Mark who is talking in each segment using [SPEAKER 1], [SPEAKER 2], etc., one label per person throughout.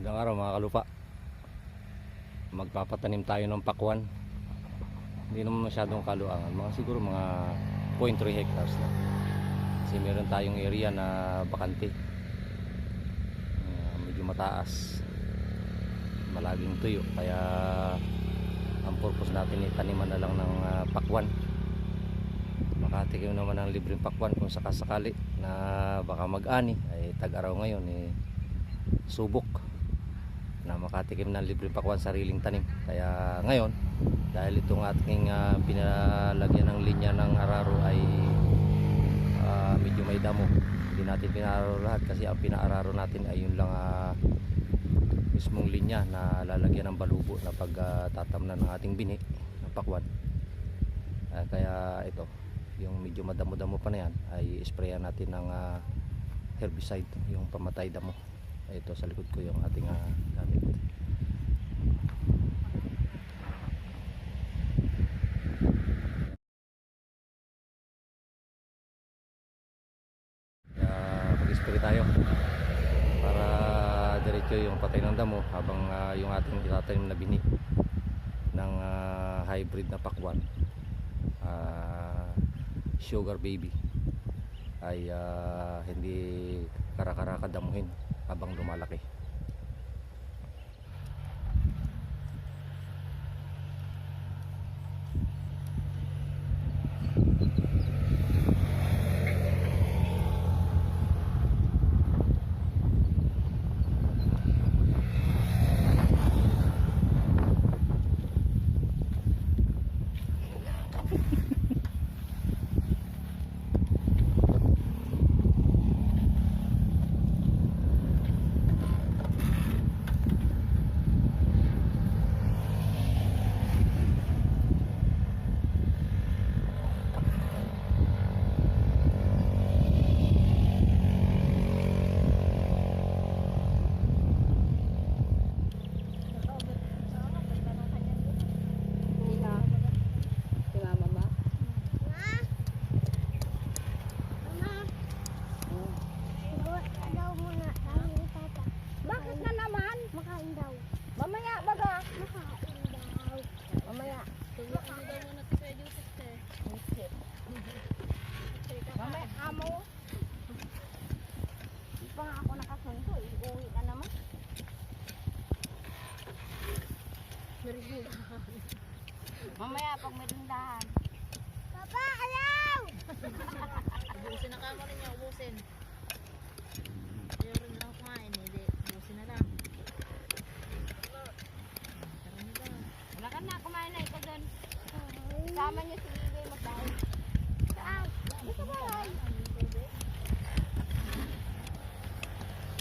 [SPEAKER 1] Magandang araw mga kalupa. Magpapatanim tayo ng pakwan. Hindi naman masyadong kaluangan, mga siguro mga 0.3 hectares na. Kasi meron tayong area na bakante, medyo mataas, malaging tuyo. Kaya ang purpose natin taniman na lang ng pakwan. Makatikim naman ng libreng pakwan kung sakasakali na baka mag-ani. Ay tag-araw ngayon, subok na makatikim ng libre pakwan sariling tanim. Kaya ngayon, dahil itong ating pinalagyan ng linya ng araro ay medyo may damo, hindi natin pinararo lahat kasi ang pinaararo natin ay yun lang mismong linya na lalagyan ng balubo na pagtatamnan ng ating bini ng pakwan. Kaya ito, yung medyo madamo-damo pa na yan ay sprayan natin ng herbicide, yung pamatay damo. Ito sa likod ko yung ating gamit. Mag-spray tayo para diretso yung patay ng damo habang yung ating itatanim na bini ng hybrid na pakwan, sugar baby, ay hindi kara-kara damuhin habang lumalaki.
[SPEAKER 2] Mamaya pag merindahan. Papa, alaw!
[SPEAKER 3] Ubusin na kamo rin niya, ubusin. Ayaw rin lang kumain, hindi. Ubusin na lang. Tara na daw.
[SPEAKER 2] Wala ka na, kumain na ikaw doon. Sama niyo si Bibi magkain. Gusto mo rin?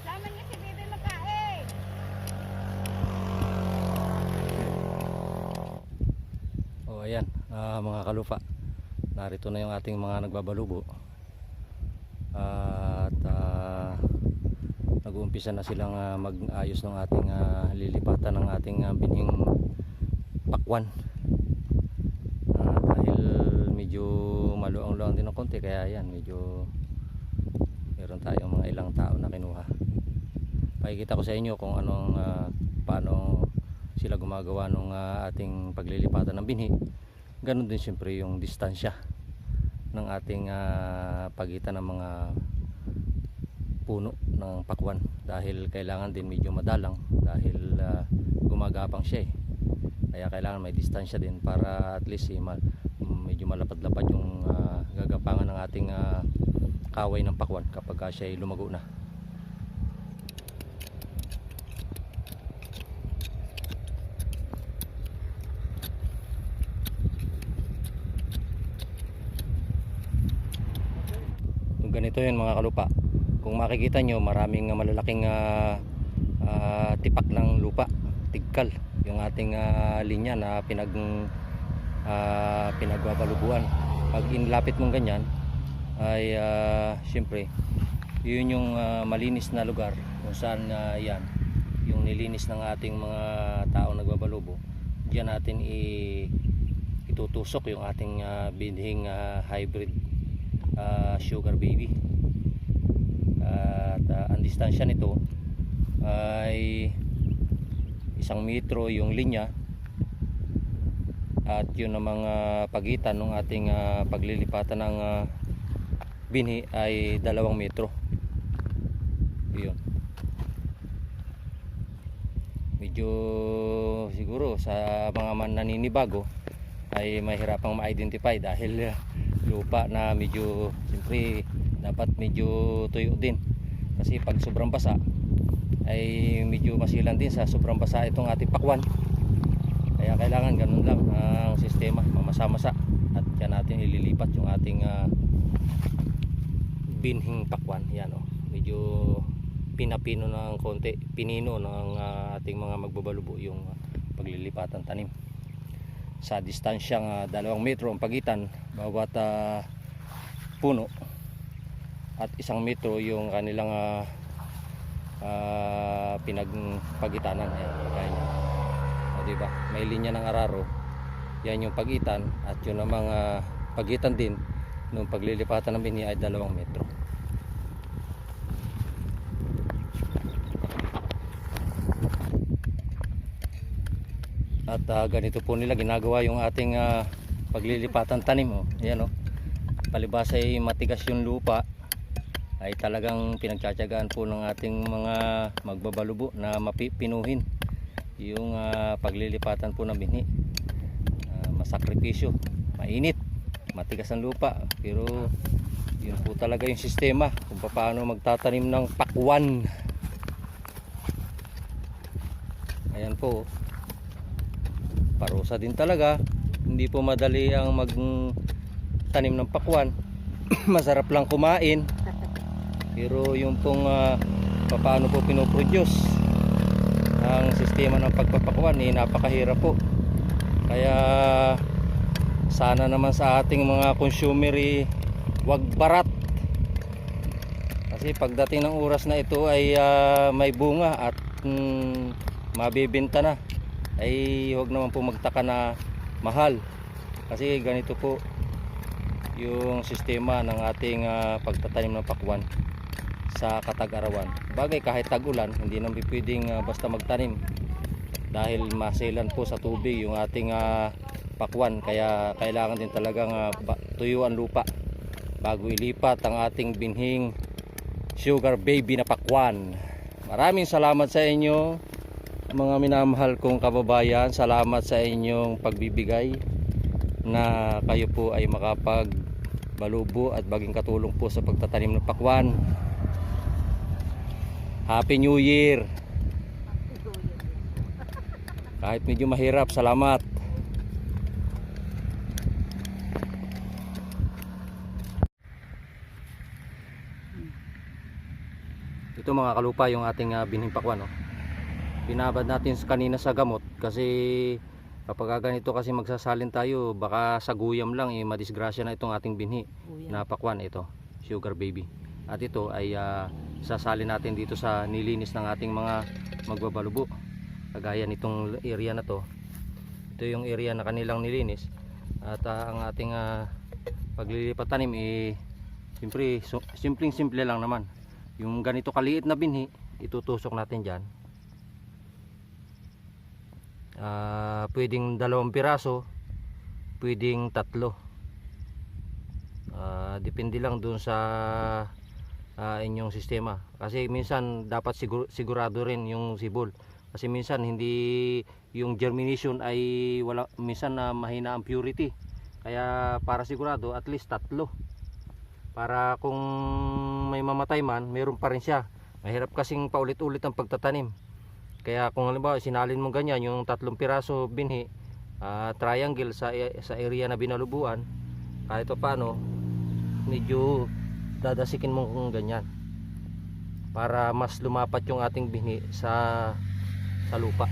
[SPEAKER 2] Sama niyo si Bibi magkain.
[SPEAKER 1] Ayan, mga kalupa, narito na yung ating mga nagbabalubo at nag-uumpisa na silang mag-ayos ng ating lilipatan ng ating binhing pakwan. Dahil medyo maluang-luang din ng konti, kaya yan, medyo meron tayong mga ilang tao na kinuha. Pakikita ko sa inyo kung anong paano sila gumagawa ng ating paglilipatan ng binhi. Ganon din siyempre yung distansya ng ating pagitan ng mga puno ng pakwan, dahil kailangan din medyo madalang dahil gumagapang siya kaya kailangan may distansya din para at least medyo malapad-lapad yung gagapangan ng ating kaway ng pakwan kapag siya ay lumago na. Ganito yun mga kalupa, kung makikita nyo maraming malalaking tipak ng lupa, tigkal yung ating linya na pinagbabalubuan. Pag inlapit mong ganyan ay syempre yun yung malinis na lugar kung saan yan yung nilinis ng ating mga tao nagbabalubo. Diyan natin itutusok yung ating binhing hybrid sugar baby. At ang distansya nito ay 1 metro yung linya, at yun ang mga pagitan ng ating paglilipatan ng binhi ay 2 metro. Yun. Medyo siguro sa mga naninibago ay mahirapang ma-identify dahil lupa na medyo, siyempre dapat medyo tuyo din, kasi pag sobrang basa ay medyo masilan din sa sobrang basa itong ating pakwan. Kaya kailangan ganun lang ang sistema, mamasa-masa, at yan natin ililipat yung ating binhing pakwan. Yan o, medyo pinapino ng konti, pinino ng ating mga magbabalubo yung paglilipatan tanim. Sa distansyang 2 metro ang pagitan bawat puno, at 1 metro yung kanilang pinagpagitanan. Ayan, diba? May linya ng araro, yan yung pagitan, at yun ang mga pagitan din nung paglilipatan ng binhi ay 2 metro. At ganito po nila ginagawa yung ating paglilipatan tanim. Ayan, palibasa ay matigas yung lupa, ay talagang pinagtsatsagaan po ng ating mga magbabalubo na mapipinuhin yung paglilipatan po ng binhi. Masakripisyo, mainit, matigas ang lupa, pero yun po talaga yung sistema kung paano magtatanim ng pakwan. Ayan po, parusa din talaga, hindi po madali ang magtanim ng pakwan. Masarap lang kumain, pero yung pong paano po pinoproduce ang sistema ng pagpapakwan napakahirap po. Kaya sana naman sa ating mga consumer wag barat, kasi pagdating ng oras na ito ay may bunga at mabibenta na, ay huwag naman po magtaka na mahal, kasi ganito po yung sistema ng ating pagtatanim ng pakwan sa katag-arawan. Bagay kahit tag-ulan, hindi naman pwedeng basta magtanim, dahil masilan po sa tubig yung ating pakwan. Kaya kailangan din talagang tuyo ang lupa bago ilipat ang ating binhing sugar baby na pakwan. Maraming salamat sa inyo, mga minamahal kong kababayan. Salamat sa inyong pagbibigay na kayo po ay makapagbalubo at maging katulong po sa pagtatanim ng pakwan. Happy New Year! Kahit medyo mahirap, salamat. Ito mga kalupa yung ating binhing pakwan. Binabad natin kanina sa gamot, kasi kapag ganito kasi magsasalin tayo, baka sa guyam lang madisgrasya na itong ating binhi na pakwan. Ito, sugar baby. At ito ay sasalin natin dito sa nilinis ng ating mga magbabalubo. Kagaya nitong area na to, ito yung area na kanilang nilinis. At ang ating paglilipat tanim siyempre simple lang naman. Yung ganito kaliit na binhi, itutusok natin dyan. Pwedeng 2 piraso, pwedeng 3. Depende lang dun sa inyong sistema, kasi minsan dapat sigurado rin yung sibol, kasi minsan hindi yung germination ay wala, minsan mahina ang purity. Kaya para sigurado at least 3, para kung may mamatay man, meron pa rin siya. Mahirap kasing paulit-ulit ang pagtatanim. Kaya kung halimbawa sinalin mo ganyan yung 3 piraso binhi, triangle sa area na binalubuan, kahit pa paano medyo dadasikin mo kung ganyan, para mas lumapat yung ating binhi sa lupa.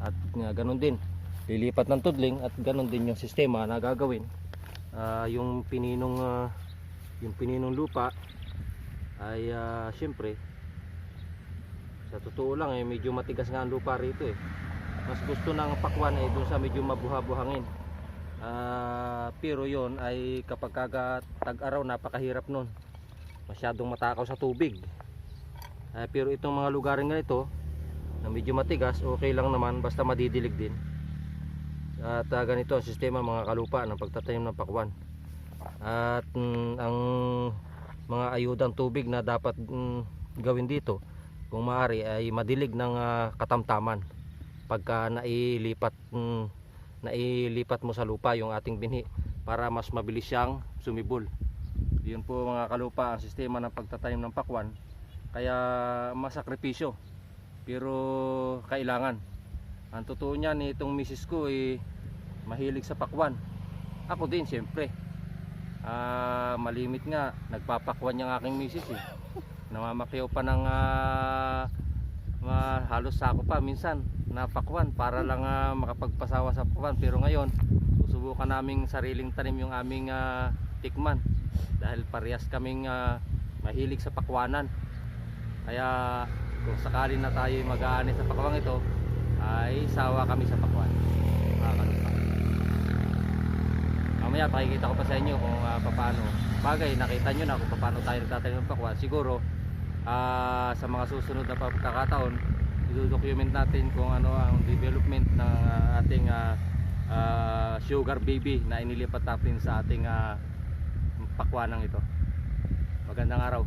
[SPEAKER 1] At ganun din, lilipat ng tudling, at ganun din yung sistema na gagawin. Yung pininong lupa ay syempre, sa totoo lang medyo matigas nga ang lupa rito Mas gusto ng pakwan dun sa medyo mabuha-buhangin. Pero yon ay kapag tag-araw, napakahirap nun, masyadong matakaw sa tubig. Pero itong mga lugar nga ito, na medyo matigas, okay lang naman basta madidilig din. At ganito ang sistema mga kalupa ng pagtatanim ng pakwan. At ang mga ayudang tubig na dapat gawin dito kung maaari ay madilig ng katamtaman pagka nailipat mo sa lupa yung ating binhi para mas mabilis siyang sumibol. Yun po mga kalupa ang sistema ng pagtatanim ng pakwan. Kaya masakripisyo pero kailangan. Ang totoo niyan, itong misis ko mahilig sa pakwan. Ako din siyempre. Malimit nga, nagpapakwan yung aking misis Namamakyaw pa ng halos sako pa minsan na pakwan para lang makapagpasawa sa pakwan. Pero ngayon, susubukan naming sariling tanim yung aming tikman dahil parehas kaming mahilig sa pakwanan. Kaya kung sakali na tayo mag-aani sa pakwang ito, ay sawa kami sa pakwan. Mga kalupa. Mamaya pakikita ko pa sa inyo kung paano. Bagay, nakita nyo na kung paano tayo nagtatanim ng pakwan. Siguro sa mga susunod na pagkakataon, i-document natin kung ano ang development ng ating sugar baby na inilipat natin sa ating pakwanang ito. Magandang araw.